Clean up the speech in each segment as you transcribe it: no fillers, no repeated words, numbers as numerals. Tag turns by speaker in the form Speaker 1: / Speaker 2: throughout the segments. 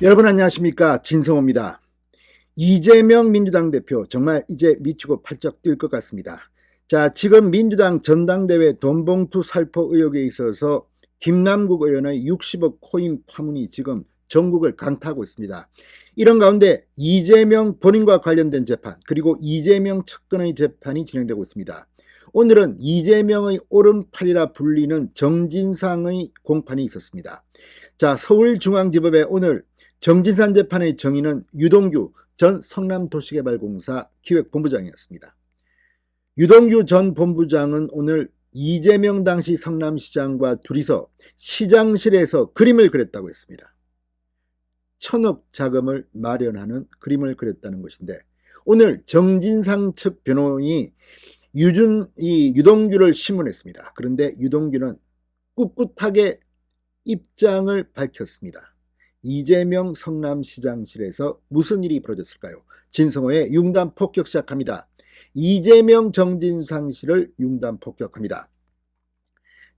Speaker 1: 여러분 안녕하십니까, 진성호입니다. 이재명 민주당 대표 정말 이제 미치고 팔짝 뛸 것 같습니다. 자, 지금 민주당 전당대회 돈봉투 살포 의혹에 있어서 김남국 의원의 60억 코인 파문이 지금 전국을 강타하고 있습니다. 이런 가운데 이재명 본인과 관련된 재판, 그리고 이재명 측근의 재판이 진행되고 있습니다. 오늘은 이재명의 오른팔이라 불리는 정진상의 공판이 있었습니다. 자, 서울중앙지법에 오늘 정진상 재판의 정인은 유동규 전 성남도시개발공사 기획본부장이었습니다. 유동규 전 본부장은 오늘 이재명 당시 성남시장과 둘이서 시장실에서 그림을 그렸다고 했습니다. 1,000억 자금을 마련하는 그림을 그렸다는 것인데, 오늘 정진상 측 변호인이 유동규를 신문했습니다. 그런데 유동규는 꿋꿋하게 입장을 밝혔습니다. 이재명 성남시장실에서 무슨 일이 벌어졌을까요? 진성호의 융단 폭격 시작합니다. 이재명 정진상실을 융단 폭격합니다.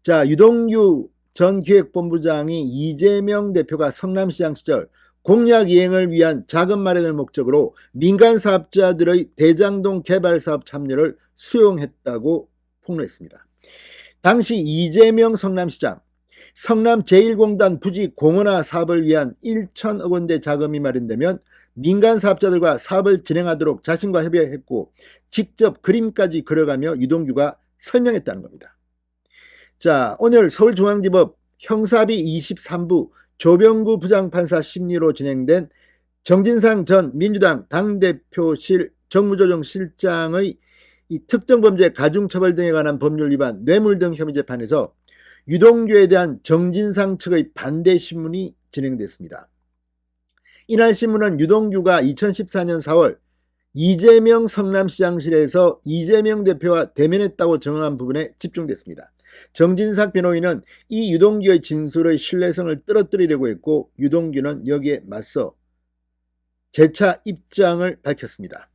Speaker 1: 자, 유동규 전 기획본부장이 이재명 대표가 성남시장 시절 공약 이행을 위한 자금 마련을 목적으로 민간 사업자들의 대장동 개발 사업 참여를 수용했다고 폭로했습니다. 당시 이재명 성남시장 성남 제1공단 부지 공원화 사업을 위한 1,000억 원대 자금이 마련되면 민간 사업자들과 사업을 진행하도록 자신과 협의했고, 직접 그림까지 그려가며 유동규가 설명했다는 겁니다. 자, 오늘 서울중앙지법 형사비 23부 조병구 부장판사 심리로 진행된 정진상 전 민주당 당대표실 정무조정실장의 특정범죄 가중처벌 등에 관한 법률 위반 뇌물 등 혐의 재판에서 유동규에 대한 정진상 측의 반대 신문이 진행됐습니다. 이날 신문은 유동규가 2014년 4월 이재명 성남시장실에서 이재명 대표와 대면했다고 정한 부분에 집중됐습니다. 정진상 변호인은 이 유동규의 진술의 신뢰성을 떨어뜨리려고 했고, 유동규는 여기에 맞서 재차 입장을 밝혔습니다.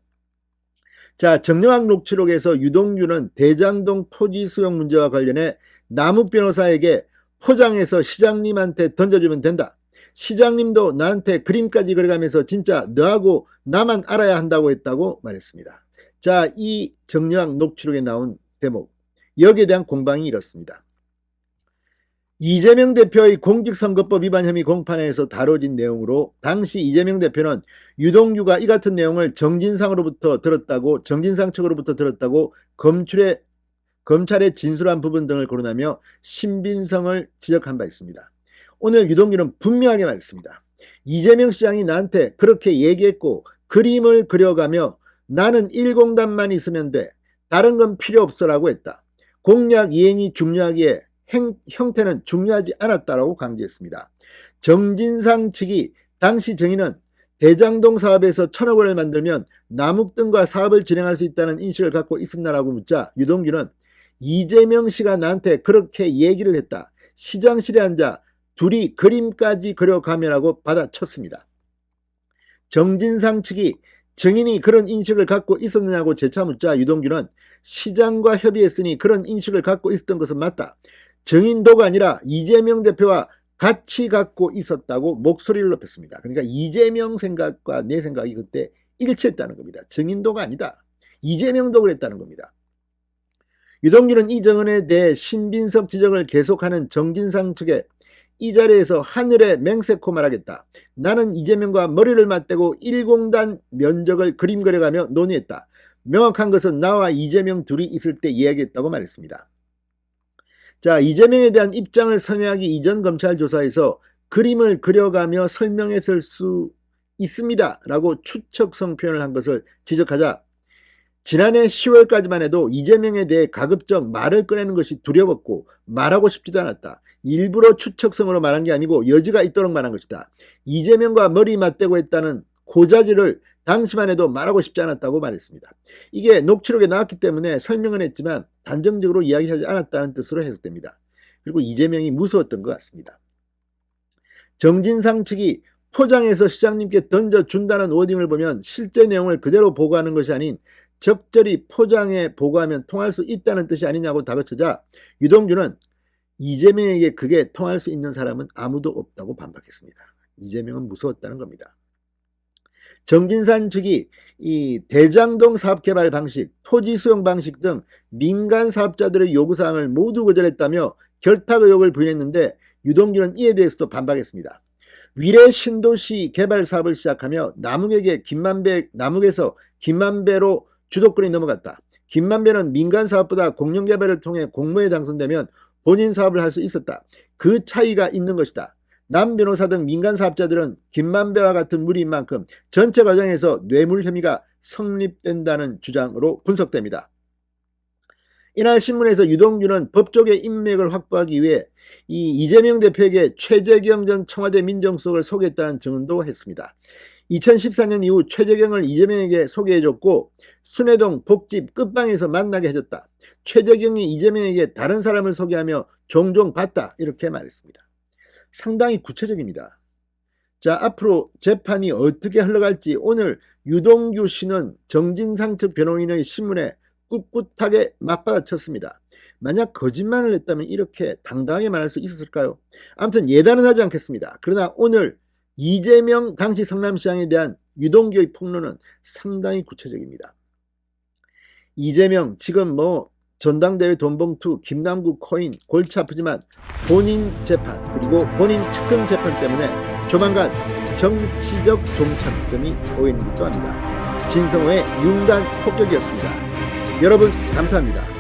Speaker 1: 자, 정영학 녹취록에서 유동규는 대장동 토지 수용 문제와 관련해 남욱 변호사에게 포장해서 시장님한테 던져주면 된다. 시장님도 나한테 그림까지 그려가면서 진짜 너하고 나만 알아야 한다고 했다고 말했습니다. 자, 이 정영학 녹취록에 나온 대목, 여기에 대한 공방이 이렇습니다. 이재명 대표의 공직선거법 위반 혐의 공판에서 다뤄진 내용으로, 당시 이재명 대표는 유동규가 이 같은 내용을 정진상 측으로부터 들었다고 검찰에 진술한 부분 등을 거론하며 신빙성을 지적한 바 있습니다. 오늘 유동규는 분명하게 말했습니다. 이재명 시장이 나한테 그렇게 얘기했고, 그림을 그려가며 나는 1공단만 있으면 돼, 다른 건 필요 없어라고 했다. 공약 이행이 중요하기에 형태는 중요하지 않았다라고 강조했습니다. 정진상 측이 당시 정의는 대장동 사업에서 1,000억 원을 만들면 남욱 등과 사업을 진행할 수 있다는 인식을 갖고 있었나라고 묻자, 유동규는 이재명 씨가 나한테 그렇게 얘기를 했다. 시장실에 앉아 둘이 그림까지 그려가면라고 받아쳤습니다. 정진상 측이 증인이 그런 인식을 갖고 있었느냐고 재차 묻자, 유동규는 시장과 협의했으니 그런 인식을 갖고 있었던 것은 맞다. 증인도가 아니라 이재명 대표와 같이 갖고 있었다고 목소리를 높였습니다. 그러니까 이재명 생각과 내 생각이 그때 일치했다는 겁니다. 증인도가 아니다. 이재명도 그랬다는 겁니다. 유동규는 이 증언에 대해 신빙성 지적을 계속하는 정진상 측에 이 자리에서 하늘에 맹세코 말하겠다. 나는 이재명과 머리를 맞대고 1공단 면적을 그림 그려가며 논의했다. 명확한 것은 나와 이재명 둘이 있을 때 이야기했다고 말했습니다. 자, 이재명에 대한 입장을 선회하기 이전 검찰 조사에서 그림을 그려가며 설명했을 수 있습니다 라고 추측성 표현을 한 것을 지적하자, 지난해 10월까지만 해도 이재명에 대해 가급적 말을 꺼내는 것이 두려웠고 말하고 싶지도 않았다. 일부러 추측성으로 말한 게 아니고 여지가 있도록 말한 것이다. 이재명과 머리 맞대고 했다는 고자질을 당시만 해도 말하고 싶지 않았다고 말했습니다. 이게 녹취록에 나왔기 때문에 설명은 했지만 단정적으로 이야기하지 않았다는 뜻으로 해석됩니다. 그리고 이재명이 무서웠던 것 같습니다. 정진상 측이 포장해서 시장님께 던져준다는 워딩을 보면 실제 내용을 그대로 보고하는 것이 아닌 적절히 포장해 보고하면 통할 수 있다는 뜻이 아니냐고 다그치자, 유동규는 이재명에게 그게 통할 수 있는 사람은 아무도 없다고 반박했습니다. 이재명은 무서웠다는 겁니다. 정진상 측이 이 대장동 사업개발 방식, 토지 수용 방식 등 민간 사업자들의 요구사항을 모두 거절했다며 결탁 의혹을 부인했는데 유동규는 이에 대해서도 반박했습니다. 위례 신도시 개발 사업을 시작하며 남욱에서 김만배로 주도권이 넘어갔다. 김만배는 민간 사업보다 공영 개발을 통해 공모에 당선되면 본인 사업을 할 수 있었다. 그 차이가 있는 것이다. 남 변호사 등 민간 사업자들은 김만배와 같은 무리인 만큼 전체 과정에서 뇌물 혐의가 성립된다는 주장으로 분석됩니다. 이날 신문에서 유동규는 법조계 인맥을 확보하기 위해 이재명 대표에게 최재경 전 청와대 민정수석을 소개했다는 증언도 했습니다. 2014년 이후 최재경을 이재명에게 소개해줬고 순회동 복집 끝방에서 만나게 해줬다. 최재경이 이재명에게 다른 사람을 소개하며 종종 봤다. 이렇게 말했습니다. 상당히 구체적입니다. 자, 앞으로 재판이 어떻게 흘러갈지 오늘 유동규 씨는 정진상 측 변호인의 신문에 꿋꿋하게 맞받아쳤습니다. 만약 거짓말을 했다면 이렇게 당당하게 말할 수 있었을까요? 아무튼 예단은 하지 않겠습니다. 그러나 오늘 이재명 당시 성남시장에 대한 유동규의 폭로는 상당히 구체적입니다. 이재명 지금 전당대회 돈봉투, 김남국 코인 골치 아프지만 본인 재판 그리고 본인 측근 재판 때문에 조만간 정치적 종착점이 보이는 듯도 합니다. 진성호의 융단 폭격이었습니다. 여러분 감사합니다.